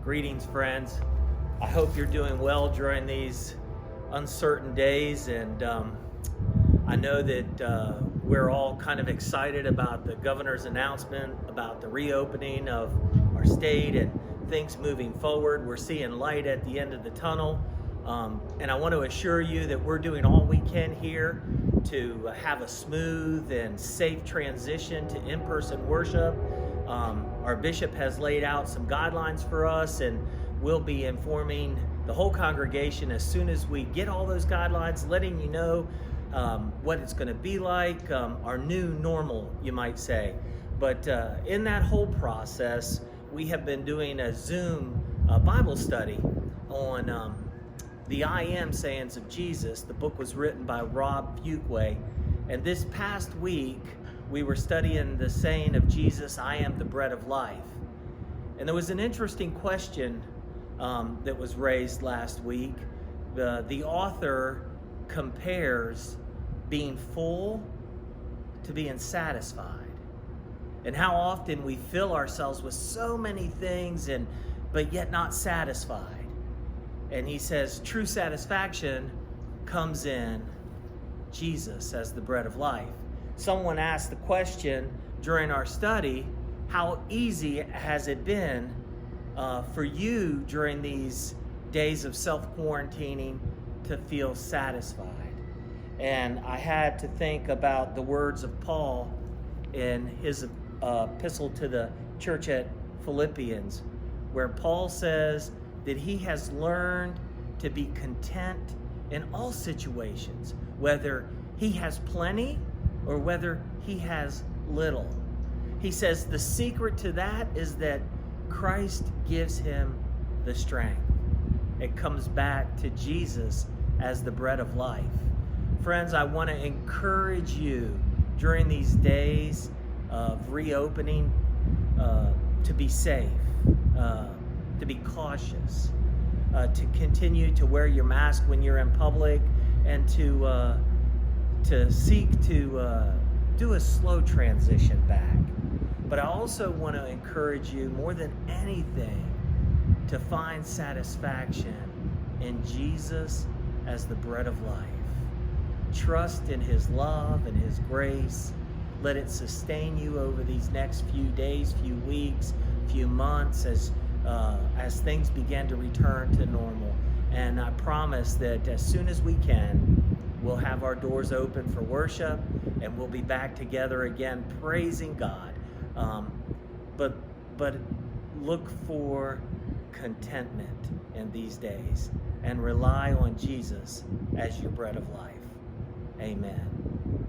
Greetings, friends. I hope you're doing well during these uncertain days, and I know that we're all kind of excited about the governor's announcement about the reopening of our state and things moving forward. We're seeing light at the end of the tunnel, and I want to assure you that we're doing all we can here to have a smooth and safe transition to in-person worship. Our bishop has laid out some guidelines for us, and we'll be informing the whole congregation as soon as we get all those guidelines, letting you know what it's going to be like, our new normal, you might say. But in that whole process, we have been doing a Zoom Bible study on the I Am sayings of Jesus. The book was written by Rob Fuquay, and this past week we were studying the saying of Jesus, I am the bread of life. And there was an interesting question that was raised last week. The author compares being full to being satisfied, and how often we fill ourselves with so many things but yet not satisfied. And he says true satisfaction comes in Jesus as the bread of life. Someone asked the question during our study, how easy has it been for you during these days of self-quarantining to feel satisfied? And I had to think about the words of Paul in his epistle to the church at Philippians, where Paul says that he has learned to be content in all situations, whether he has plenty or whether he has little. He says the secret to that is that Christ gives him the strength. It comes back to Jesus as the bread of life. Friends, I want to encourage you during these days of reopening to be safe, to be cautious, to continue to wear your mask when you're in public, and to seek to do a slow transition back. But I also want to encourage you more than anything to find satisfaction in Jesus as the bread of life. Trust in his love and his grace. Let it sustain you over these next few days, few weeks, few months as things begin to return to normal. And I promise that as soon as we can, we'll have our doors open for worship, and we'll be back together again praising God. But look for contentment in these days and rely on Jesus as your bread of life. Amen.